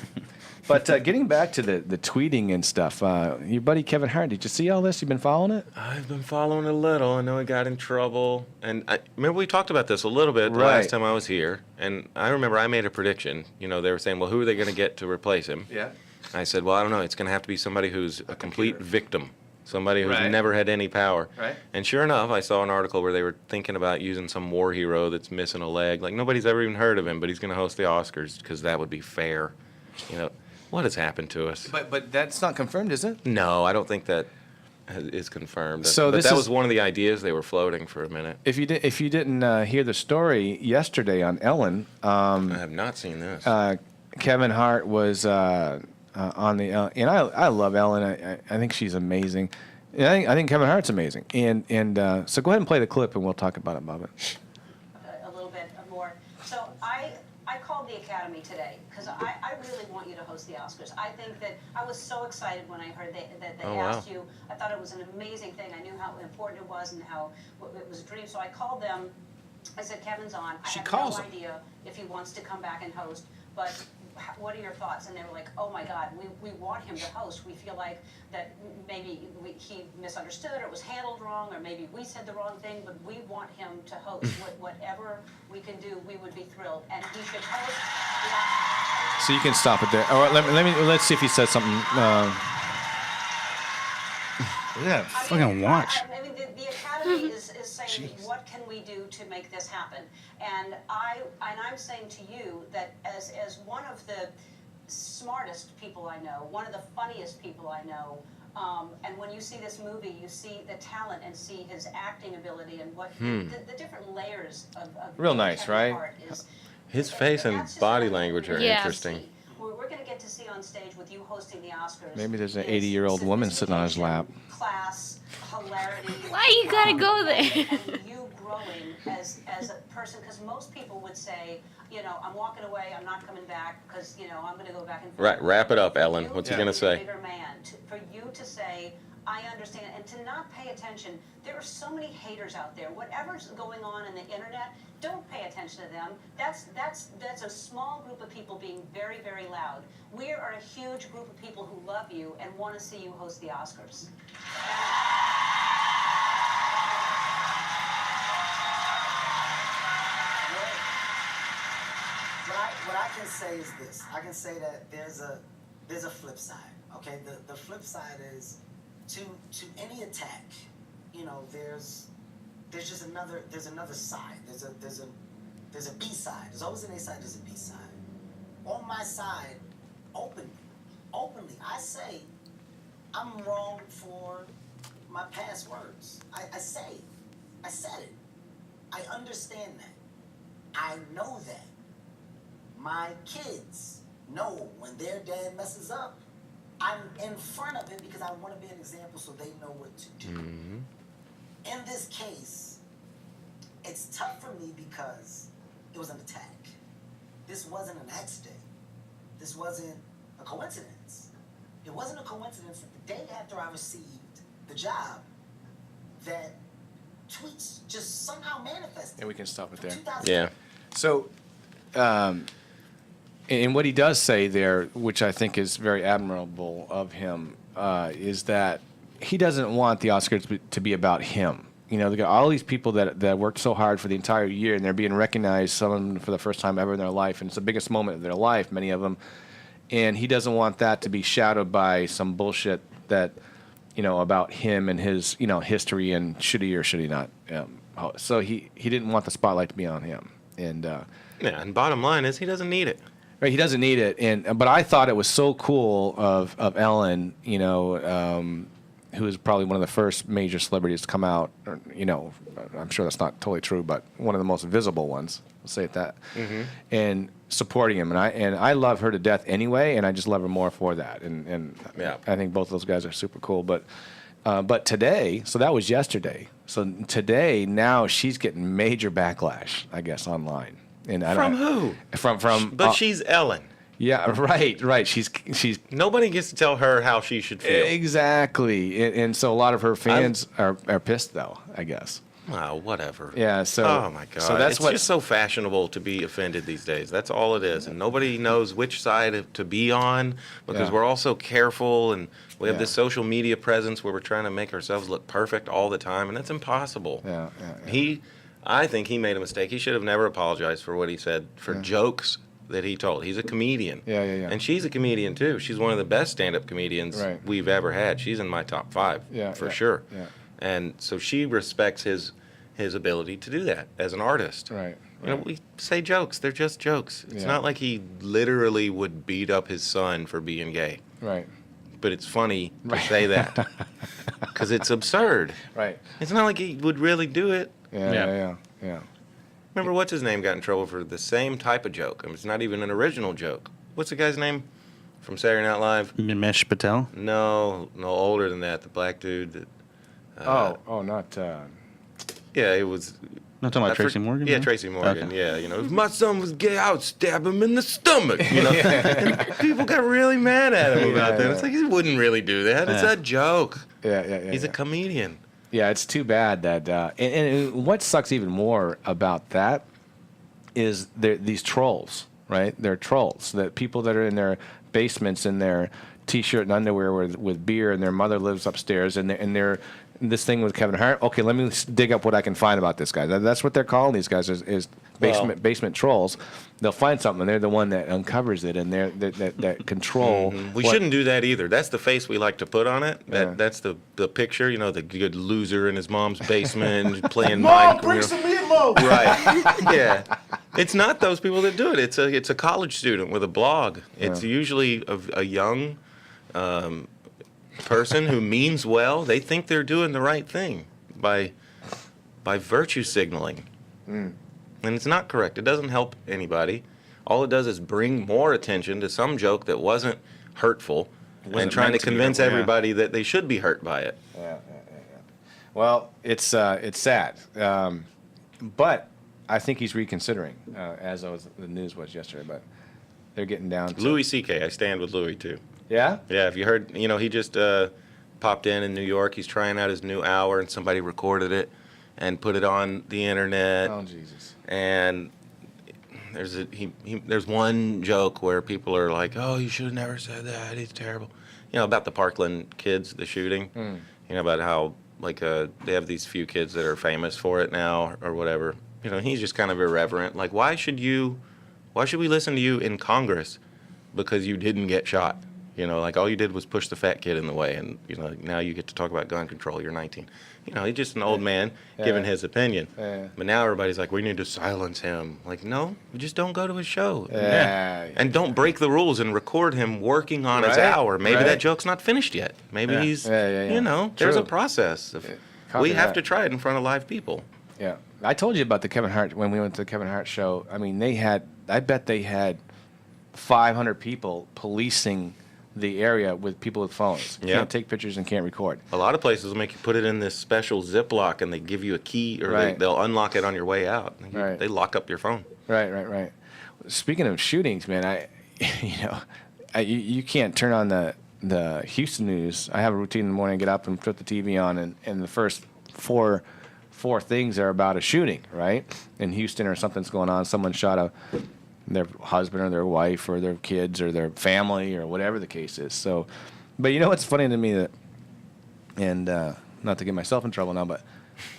But getting back to the tweeting and stuff, your buddy Kevin Hart, did you see all this? You've been following it? I've been following a little. I know he got in trouble. And I remember we talked about this a little bit the Right. last time I was here. And I remember I made a prediction. You know, they were saying, well, who are they going to get to replace him? Yeah. I said, well, I don't know. It's going to have to be somebody who's a complete victim, somebody who's Right. never had any power. Right. And sure enough, I saw an article where they were thinking about using some war hero that's missing a leg. Like, nobody's ever even heard of him, but he's going to host the Oscars because that would be fair. You know, what has happened to us? But that's not confirmed, is it? No, I don't think that is confirmed. So but this that is- was one of the ideas they were floating for a minute. If you didn't hear the story yesterday on Ellen, I have not seen this. Kevin Hart was on the and I love Ellen. I think she's amazing. And I think Kevin Hart's amazing. And so go ahead and play the clip, and we'll talk about it, Bob. A little bit more. So I called the Academy today because I really want you to host the Oscars. I think that I was so excited when I heard that they Oh, wow. asked you. I thought it was an amazing thing. I knew how important it was and how it was a dream. So I called them. I said, Kevin's on. I have calls no him. idea if he wants to come back and host, but what are your thoughts? And they were like, oh my God, we want him to host. We feel like that maybe he misunderstood or it was handled wrong, or maybe we said the wrong thing, but we want him to host. Whatever we can do, we would be thrilled. And he should host. So you can stop it there. All right, let's see if he says something. Yeah, fucking watch. I mean, the Academy is saying, what can we do to make this happen? And I'm saying to you that as one of the smartest people I know, one of the funniest people I know, and when you see this movie, you see the talent and see his acting ability and what the different layers of Real being nice, Kevin right? Hart is. His face and That's just body what language are Yeah. interesting. We're going to get to see on stage with you hosting the Oscars. Maybe there's an is 80-year-old woman sitting on his lap. Class, hilarity. Why you gotta go there? And you growing as a person, because most people would say, you know, I'm walking away, I'm not coming back, because, you know, I'm going to go back and forth. Right, wrap it up, Ellen. You What's he as gonna a say? bigger man, for you to say, I understand, and to not pay attention. There are so many haters out there. Whatever's going on in the internet, don't pay attention to them. That's a small group of people being very, very loud. We are a huge group of people who love you and want to see you host the Oscars. What I can say is this. I can say that there's a flip side. Okay, the flip side is to any attack, you know, there's just another side. There's a B side. There's always an A side. There's a B side. On my side, openly, I say I'm wrong for my past words. I said it. I understand that. I know that. My kids know when their dad messes up, I'm in front of him because I want to be an example so they know what to do. Mm-hmm. In this case, it's tough for me because it was an attack. This wasn't an accident. This wasn't a coincidence. It wasn't a coincidence that the day after I received the job, that tweets just somehow manifested. And we can stop it From there. 2000 Yeah. So, and what he does say there, which I think is very admirable of him, is that he doesn't want the Oscars to be about him. You know, they got all these people that worked so hard for the entire year, and they're being recognized, some of them for the first time ever in their life, and it's the biggest moment of their life, many of them. And he doesn't want that to be shadowed by some bullshit that, you know, about him and his, you know, history and should he or should he not. So he didn't want the spotlight to be on him. And Yeah, and bottom line is he doesn't need it. right, he doesn't need it. But I thought it was so cool of Ellen, you know, who is probably one of the first major celebrities to come out. Or, you know, I'm sure that's not totally true, but one of the most visible ones. Let's say it that. Mm-hmm. And supporting him, and I love her to death anyway, and I just love her more for that. And Yeah. I think both of those guys are super cool. But today, so that was yesterday. So today, now she's getting major backlash, I guess, online. And From who? From. But she's Ellen. Yeah, right. She's Nobody gets to tell her how she should feel. exactly, and so a lot of her fans are pissed though, I guess. Oh, whatever. Yeah. So. Oh my God! So that's it's what. just so fashionable to be offended these days. That's all it is, and nobody knows which side to be on because Yeah. we're all so careful, and we have Yeah. this social media presence where we're trying to make ourselves look perfect all the time, and that's impossible. Yeah. Yeah. I think he made a mistake. He should have never apologized for what he said for jokes that he told. He's a comedian. Yeah. And she's a comedian too. She's one of the best stand-up comedians Right. we've ever had. She's in my top 5 for sure. Yeah. And so she respects his ability to do that as an artist. Right. You know, we say jokes. They're just jokes. It's Yeah. not like he literally would beat up his son for being gay. Right. But it's funny to say that because it's absurd. Right. It's not like he would really do it. Yeah. Remember, what's his name got in trouble for the same type of joke? I mean, it's not even an original joke. What's the guy's name from Saturday Night Live? Nimesh Patel. No, older than that. The black dude. That, not. yeah, it was. Not talking about Tracy Morgan? Yeah, no? Tracy Morgan. Okay. Yeah, you know, if my son was gay, I would stab him in the stomach. You know, and people got really mad at him about that. It's like he wouldn't really do that. It's a joke. Yeah. He's a comedian. Yeah, it's too bad that, and what sucks even more about that is these trolls, right? They're trolls. That people that are in their basements in their t-shirt and underwear with beer, and their mother lives upstairs, and they're this thing with Kevin Hart. Okay, let me dig up what I can find about this guy. That's what they're calling these guys is basement trolls. They'll find something, and they're the one that uncovers it, and they're that control. We shouldn't do that either. That's the face we like to put on it. That's the picture. You know, the good loser in his mom's basement playing Minecraft. Bring some meatloaf. Right. Yeah. It's not those people that do it. It's a college student with a blog. It's usually a young person who means well. They think they're doing the right thing by virtue signaling. And it's not correct. It doesn't help anybody. All it does is bring more attention to some joke that wasn't hurtful and trying to meant to be convince hurtful, yeah. everybody that they should be hurt by it. Yeah. Well, it's sad, but I think he's reconsidering, as the news was yesterday. But they're getting down to Louis C.K., I stand with Louis, too. Yeah. Yeah, if you heard, you know, he just popped in New York. He's trying out his new hour, and somebody recorded it and put it on the internet. Oh Jesus. And there's one joke where people are like, "Oh, you should have never said that. He's terrible." You know, about the Parkland kids, the shooting. You know, about how like they have these few kids that are famous for it now or whatever. You know, he's just kind of irreverent. Like, why should we listen to you in Congress because you didn't get shot? You know, like all you did was push the fat kid in the way, and you know now you get to talk about gun control. You're 19. You know, he's just an old man giving his opinion. But now everybody's like, we need to silence him. Like, no, just don't go to his show. And don't break the rules and record him working on his hour. Maybe that joke's not finished yet. Maybe he's, you know, there's a process. We have to try it in front of live people. Yeah. I told you about the Kevin Hart when we went to the Kevin Hart show. I mean, I bet they had 500 people policing the area with people with phones. Can't take pictures and can't record. A lot of places will make you put it in this special Ziploc, and they give you a key, or they'll unlock it on your way out. They lock up your phone. Right. Speaking of shootings, man, you can't turn on the Houston news. I have a routine in the morning. I get up and put the TV on, and the first four things are about a shooting, right? In Houston, or something's going on. Someone shot their husband or their wife or their kids or their family or whatever the case is. So, but you know what's funny to me and not to get myself in trouble now, but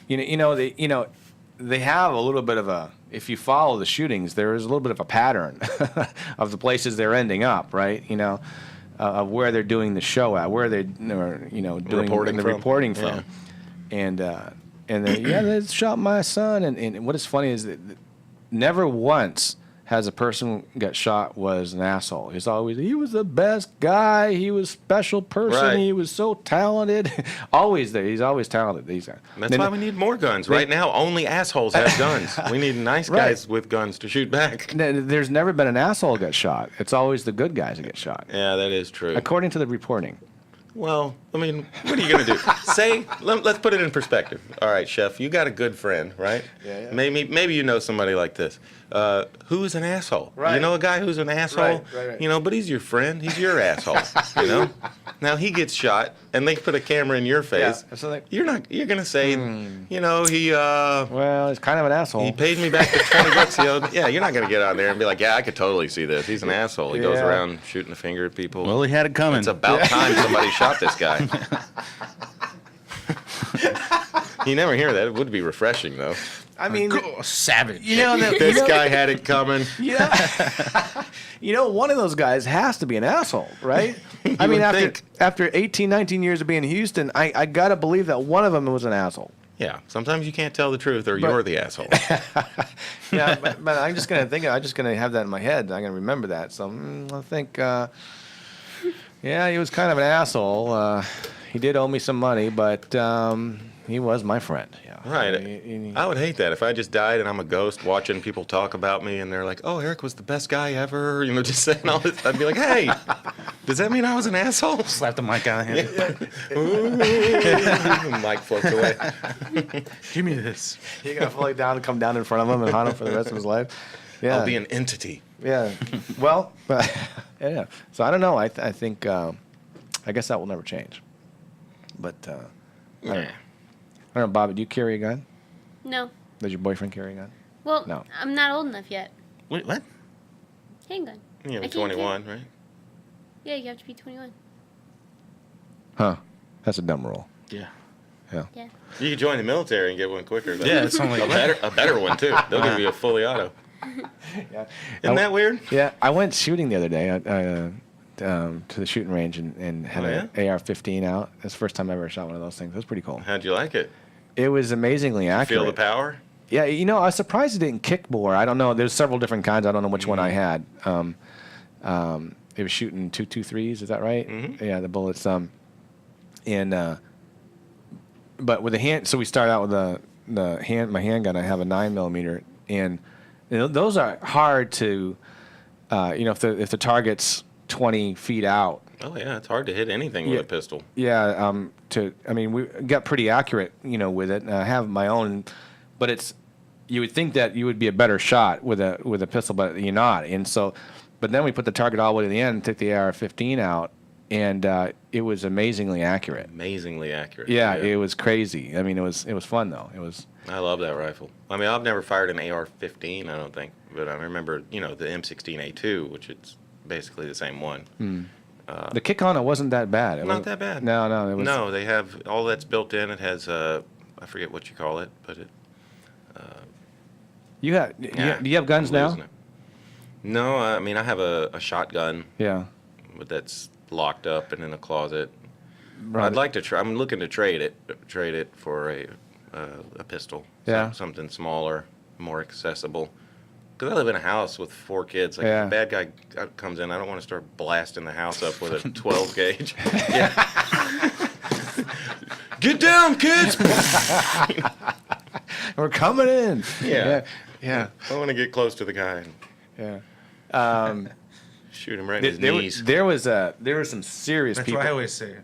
they have a little bit of a, if you follow the shootings, there is a little bit of a pattern of the places they're ending up, right? You know, of where they're doing the show at, where they're doing reporting from, and they shot my son, and what is funny is that never once has a person got shot was an asshole. He was the best guy. He was a special person. Right. He was so talented. Always there. He's always talented. That's why we need more guns. Right now, only assholes have guns. We need nice guys with guns to shoot back. There's never been an asshole get shot. It's always the good guys that get shot. Yeah, that is true. According to the reporting. Well, I mean, what are you going to do? Let's put it in perspective. All right, Chef, you got a good friend, right? Yeah. Maybe you know somebody like this. who is an asshole? Right. You know a guy who's an asshole? Right. You know, but he's your friend. He's your asshole. You know? Now he gets shot, and they put a camera in your face. Yeah, so like, You're gonna say, you know, well, he's kind of an asshole. he paid me back the $20. Yeah, you're not gonna get out there and be like, yeah, I could totally see this. He's an asshole. He goes Yeah. around shooting a finger at people. Well, he had it coming. It's about time somebody shot this guy. You never hear that. It would be refreshing, though. I mean, savage. you know, This guy had it coming. yeah. You know, one of those guys has to be an asshole, right? I mean, would after 18, 19 years of being in Houston, I got to believe that one of them was an asshole. Yeah, sometimes you can't tell the truth, or you're the asshole. Yeah, but I'm just going to have that in my head. I'm going to remember that. So I think, yeah, he was kind of an asshole. He did owe me some money, but he was my friend. Yeah. Right. I would hate that if I just died and I'm a ghost watching people talk about me, and they're like, "Oh, Erik was the best guy ever," you know, just saying all this. I'd be like, "Hey, does that mean I was an asshole?" Slap the mic out of him. The mic floats away. Give me this. You're going to fall down and come down in front of him and haunt him for the rest of his life. Yeah. I'll be an entity. Yeah. Well, yeah. So I don't know. I think, I guess that will never change. But, I don't know, Bob, do you carry a gun? No. Does your boyfriend carry a gun? Well, No. I'm not old enough yet. Wait, what? Handgun. You're I can't 21, right? Yeah, you have to be 21. Huh. That's a dumb rule. Yeah. Yeah. Yeah. You could join the military and get one quicker. Though. Yeah, it's only a better one too. They'll give you a fully auto. Yeah. Isn't that weird? Yeah. I went shooting the other day to the shooting range and had Oh, an AR-15 out. That's the first time I ever shot one of those things. It was pretty cool. How'd you like it? It was amazingly accurate. Feel the power? Yeah, you know, I was surprised it didn't kick more. I don't know. There's several different kinds. I don't know which one I had. It was shooting 223s. Is that right? Mm-hmm. Yeah, the bullets. But with the hand, so we start out with my handgun. I have a 9mm, and you know, those are hard to, you know, if the target's 20 feet out. Oh yeah, it's hard to hit anything with a pistol. Yeah, I mean, we got pretty accurate, you know, with it. And I have my own, but you would think that you would be a better shot with a pistol, but you're not. And so, but then we put the target all the way to the end and took the AR-15 out, and it was amazingly accurate. Amazingly accurate. Yeah, it was crazy. I mean, it was fun though. It was. I love that rifle. I mean, I've never fired an AR-15, I don't think, but I remember, you know, the M16A2, which is basically the same one. The kick on it wasn't that bad. It Not wasn't- that bad. No, it was. No, they have all that's built in. It has I forget what you call it, but it. You got? Yeah, Do you have guns I'm now? losing it. No, I mean I have a shotgun, Yeah. but that's locked up and in a closet. Right. I'd like to try. I'm looking to trade it for a pistol. Yeah. Something smaller, more accessible. Because I live in a house with 4 kids. Like, Yeah. if a bad guy comes in, I don't want to start blasting the house up with a 12 gauge. Yeah. Get down, kids! We're coming in. Yeah. Yeah. I want to get close to the guy and shoot him right in his knees. There were some serious That's people. what I always say.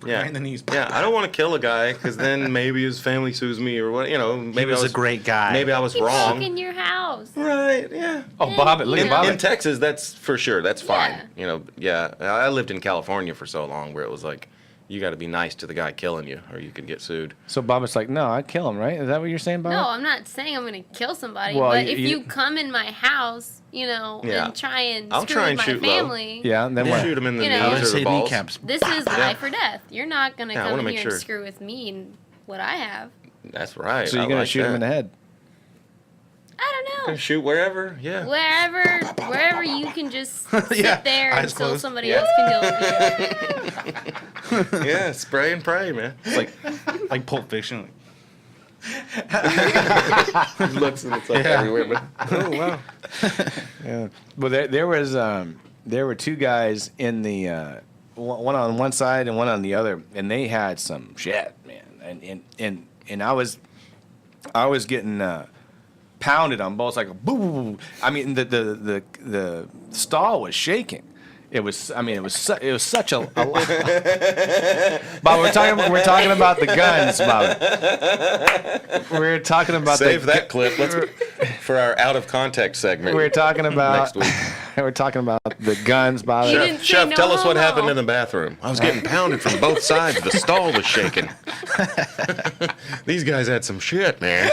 Yeah. Right in the knees. Yeah, I don't want to kill a guy because then maybe his family sues me or what. You know, maybe He was I a great guy. Maybe I was Keep wrong. in your house. Right? Yeah. Oh, Bob, look You at know. Bob. In Texas, that's for sure. That's fine. Yeah. You know, yeah. I lived in California for so long where it was like, you got to be nice to the guy killing you, or you could get sued. So Bob is like, no, I'd kill him, right? Is that what you're saying, Bob? No, I'm not saying I'm going to kill somebody. Well, but you- if you come in my house, you know, Yeah. and try and I'll screw try with and my shoot low. family, Yeah, and then what? Shoot him in the You know. I would knees or say the balls. kneecaps. this is life or death. You're not going to Yeah, I come wanna in make here sure. and screw with me and what I have. That's right. So you're I gonna like shoot him in the that. head? I don't Gonna know. shoot wherever. Yeah. Wherever you can just sit Yeah, there eyes until closed. somebody else can deal with you. Yeah. Spray and pray, man. It's like Pulp Fiction. Looks and it's like everywhere. But Oh wow. Yeah. Well, there were two guys in the one on one side and one on the other, and they had some shit, man. And I was getting pounded on both, like a boo. I mean, the stall was shaking. It was such a lot. But we're talking about the guns, Bob. We're talking about save that clip. Let's for our out of context segment. We're talking about next week. we're talking about the guns, Bob. You didn't say Chef, no tell us what homo. happened in the bathroom. I was getting pounded from both sides. The stall was shaking. These guys had some shit, man.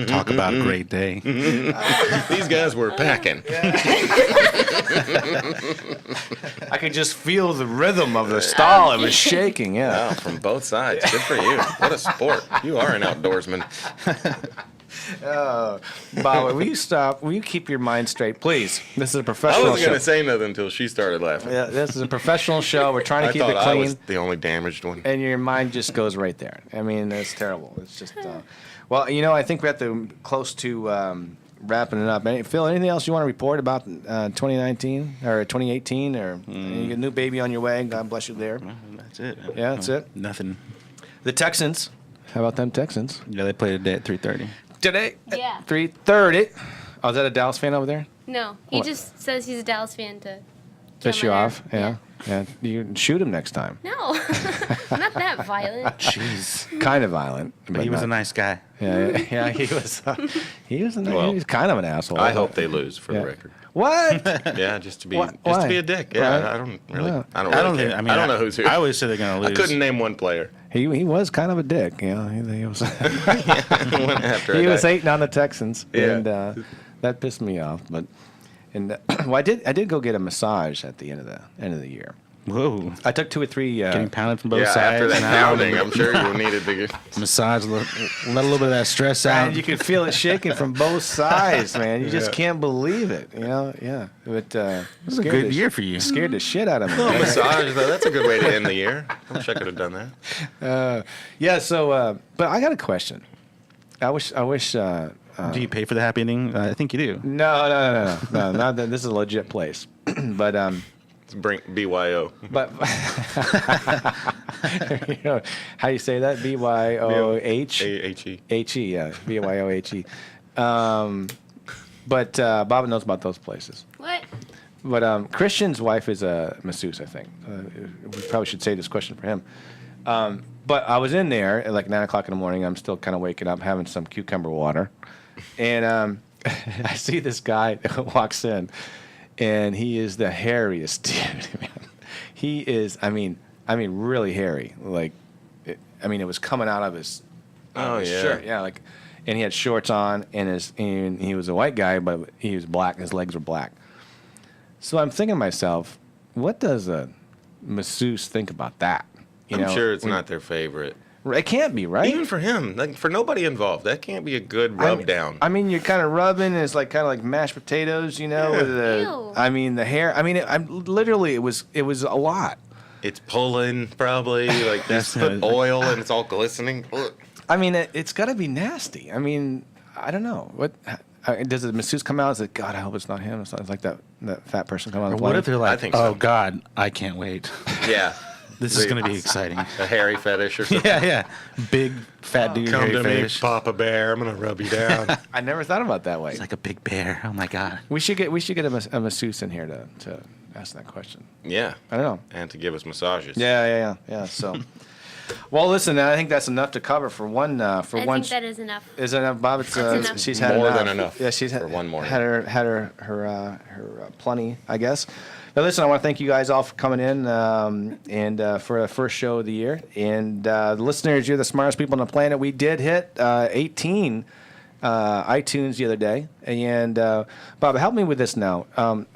Talk about a great day. These guys were packing. I could just feel the rhythm of the stall. It was shaking. Yeah. Wow, from both sides. Good for you. What a sport. You are an outdoorsman. Bob, will you stop? Will you keep your mind straight, please? This is a I professional wasn't show. going to say nothing until she started laughing. Yeah, this is a professional show. We're trying to I keep thought it I clean. was the only damaged one. And your mind just goes right there. I mean, it's terrible. It's just, well, I think we're at the close to wrapping it up. Phil, anything else you want to report about 2019 or 2018 or you get a new baby on your way? God bless you there. Well, that's it. Yeah, that's it. Nothing. The Texans. How about them Texans? Yeah, they played today at 3:30. Today Yeah. at 3:30. Oh, is that a Dallas fan over there? No, he What? just says he's a Dallas fan to Piss get you on my off? nerve. Yeah. You can shoot him next time. No, not that violent. Jeez. Kind of violent. But he was not- a nice guy. Yeah, he was. He was kind of an asshole. I hope they lose, for Yeah. the record. What? Yeah, just to be Why? just to be a dick. Yeah, Right. I don't really. Yeah. I don't really care. think. I don't know who's who. I always say they're gonna lose. I couldn't name one player. He was kind of a dick. He was. Went after He a was guy. hating on the Texans, Yeah. and that pissed me off. But well, I did go get a massage at the end of the year. Whoa. I took 2 or 3. Getting pounded from both Yeah, sides. after that now pounding, I'm sure you needed to get. Massage, let a little bit of that stress out. And you could feel it shaking from both sides, man. You just can't believe it, Yeah, but it was a good year for you. Scared the shit out of me. Little massage, though. That's a good way to end the year. I wish I could have done that. Yeah. So, but I got a question. I wish. Do you pay for the happy ending? I think you do. No. Not that this is a legit place, but Let's bring BYO. But how you say that? BYOH? AHE. HE, yeah. BYOHE. But Bob knows about those places. What? But Christian's wife is a masseuse, I think. We probably should say this question for him. But I was in there at like 9 o'clock in the morning. I'm still kind of waking up, having some cucumber water. And I see this guy that walks in. And he is the hairiest dude, man. He is, I mean, really hairy. Like, it was coming out of his, his shirt. Yeah, like, and he had shorts on, and he was a white guy, but he was black. His legs were black. So I'm thinking to myself, what does a masseuse think about that? I'm sure it's not their favorite. It can't be, right? Even for him, like for nobody involved, that can't be a good rub down. You're kind of rubbing, and it's like kind of like mashed potatoes, With Ew. the hair. Literally, it was a lot. It's pulling probably like this put oil and it's all glistening. Ugh. It's got to be nasty. I don't know. What does the masseuse come out and say, God, I hope it's not him. It's like that fat person coming on the Or plane. what if they're I like, think oh, so. God, I can't wait. Yeah, This is going to be exciting. a hairy fetish or something. Yeah. Big, fat dude. Come hairy to fetish. me, Papa Bear. I'm gonna rub you down. I never thought about it that way. It's like a big bear. Oh, my God. We should get a masseuse in here to ask that question. Yeah, I don't know. and to give us massages. Yeah. So, well, listen. I think that's enough to cover for one. I think that is enough. Is that enough, Bob? It's, That's enough. She's had More enough. than enough Yeah, she's for one morning. Had her plenty, I guess. Now, listen, I want to thank you guys all for coming in and for the first show of the year. And the listeners, you're the smartest people on the planet. We did hit 18 iTunes the other day. And Bob, help me with this now.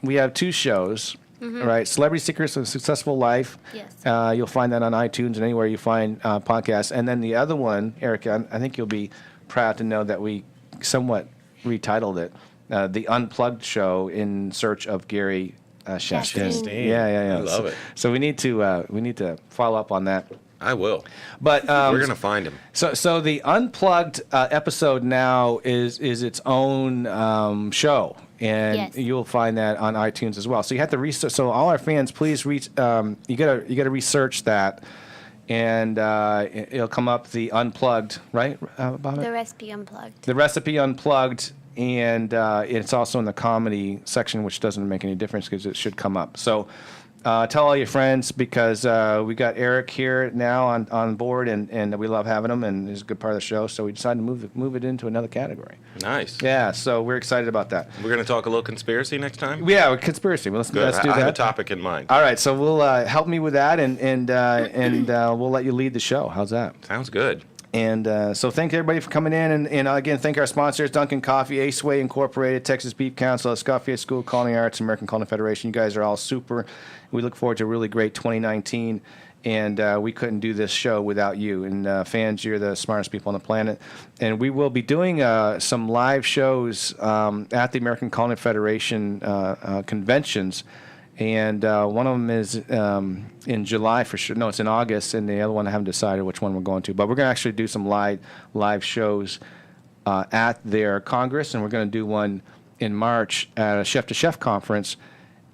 We have 2 shows. Right, Celebrity Secrets of a Successful Life. Yes. You'll find that on iTunes and anywhere you find podcasts. And then the other one, Erik, I think you'll be proud to know that we somewhat retitled it, The Unplugged Show in Search of Gary Chastain. Yeah. I love it. So we need to follow up on that. I will. But We're gonna find him. So the Unplugged episode now is its own show, and Yes. you'll find that on iTunes as well. So you have to research. So all our fans, please you gotta research that, and it'll come up the Unplugged, right, Bob? The Recipe Unplugged. The Recipe Unplugged, and it's also in the comedy section, which doesn't make any difference because it should come up. So Tell all your friends because we got Erik here now on board, and we love having him, and he's a good part of the show. So we decided to move it into another category. Nice. Yeah, so we're excited about that. We're going to talk a little conspiracy next time? Yeah, conspiracy. Let's do that. I have a topic in mind. All right, so we'll help me with that, and we'll let you lead the show. How's that? Sounds good. And so thank everybody for coming in. And again, thank our sponsors, Dunkin' Coffee, Aceway Incorporated, Texas Beef Council, Escoffier School of Culinary Arts, American Culinary Federation. You guys are all super. We look forward to a really great 2019. And we couldn't do this show without you. And fans, you're the smartest people on the planet. And we will be doing some live shows at the American Culinary Federation conventions. And one of them is in July for sure. No, it's in August, and the other one I haven't decided which one we're going to. But we're going to actually do some live shows at their Congress, and we're going to do one in March at a Chef to Chef conference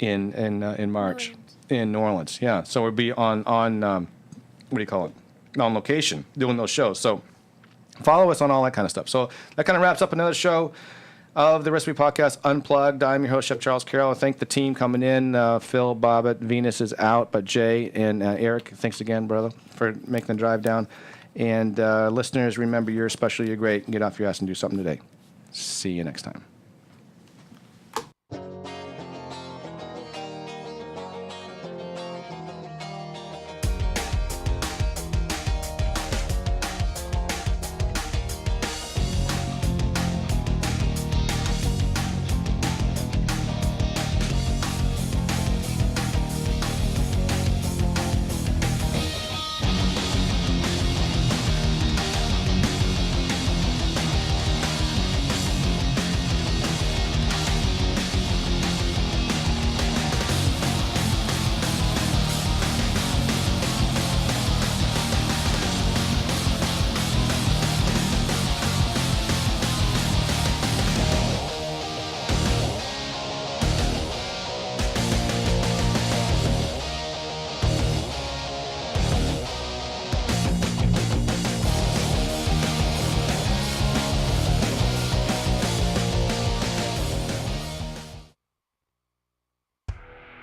in March in New Orleans. Yeah, so we'll be on what do you call it? On location doing those shows. So follow us on all that kind of stuff. So that kind of wraps up another show of the Recipe Podcast Unplugged. I'm your host, Chef Charles Carroll. I thank the team coming in. Phil, Bobbitt, Venus is out, but Jay and Erik, thanks again, brother, for making the drive down. And listeners, remember, you're special, you're great. Get off your ass and do something today. See you next time.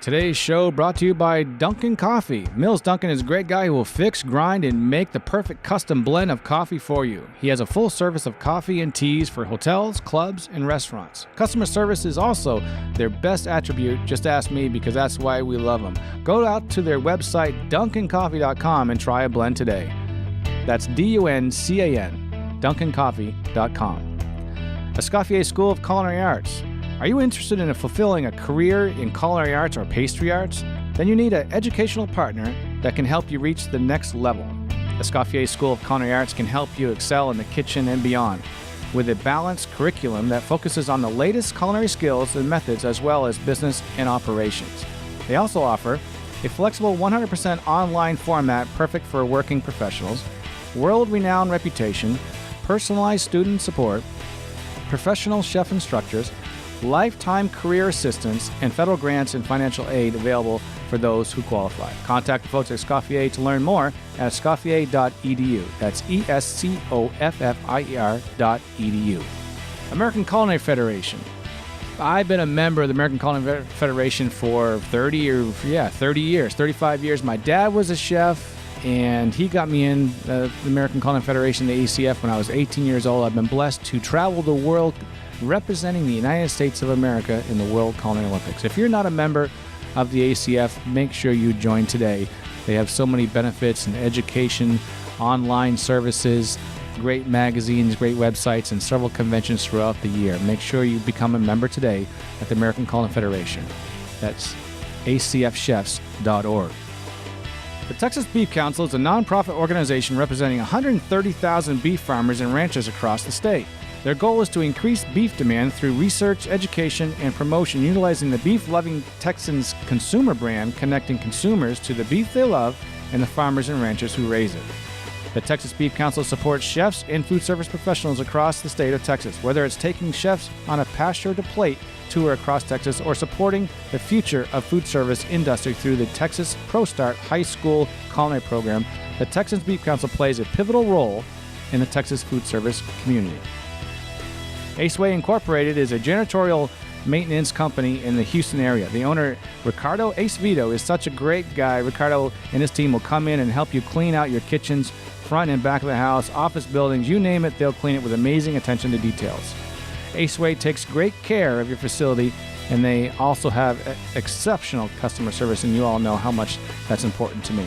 Today's show brought to you by Dunkin' Coffee. Mills Dunkin' is a great guy who will fix, grind, and make the perfect custom blend of coffee for you. He has a full service of coffee and teas for hotels, clubs, and restaurants. Customer service is also their best attribute. Just ask me because that's why we love them. Go out to their website, dunkincoffee.com, and try a blend today. That's DUNCAN, dunkincoffee.com. Escoffier School of Culinary Arts. Are you interested in fulfilling a career in culinary arts or pastry arts? Then you need an educational partner that can help you reach the next level. Escoffier School of Culinary Arts can help you excel in the kitchen and beyond with a balanced curriculum that focuses on the latest culinary skills and methods as well as business and operations. They also offer a flexible 100% online format perfect for working professionals, world-renowned reputation, personalized student support, professional chef instructors, lifetime career assistance, and federal grants and financial aid available for those who qualify. Contact the folks at Escoffier to learn more at escoffier.edu. That's ESCOFFIER.edu. American Culinary Federation. I've been a member of the American Culinary Federation for 35 years. My dad was a chef, and he got me in the American Culinary Federation, the ACF, when I was 18 years old. I've been blessed to travel the world representing the United States of America in the World Culinary Olympics. If you're not a member of the ACF, make sure you join today. They have so many benefits and education, online services, great magazines, great websites, and several conventions throughout the year. Make sure you become a member today at the American Culinary Federation. That's acfchefs.org. The Texas Beef Council is a nonprofit organization representing 130,000 beef farmers and ranchers across the state. Their goal is to increase beef demand through research, education, and promotion, utilizing the beef-loving Texans consumer brand, connecting consumers to the beef they love and the farmers and ranchers who raise it. The Texas Beef Council supports chefs and food service professionals across the state of Texas, whether it's taking chefs on a pasture-to-plate tour across Texas or supporting the future of food service industry through the Texas ProStart High School Culinary Program. The Texas Beef Council plays a pivotal role in the Texas food service community. Aceway Incorporated is a janitorial maintenance company in the Houston area. The owner, Ricardo Acevedo, is such a great guy. Ricardo and his team will come in and help you clean out your kitchens, front and back of the house, office buildings, you name it, they'll clean it with amazing attention to details. Aceway takes great care of your facility, and they also have exceptional customer service, and you all know how much that's important to me.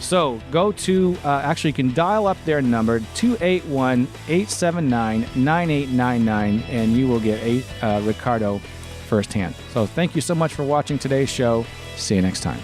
So go to, actually you can dial up their number, 281-879-9899, and you will get Ricardo firsthand. So thank you so much for watching today's show. See you next time.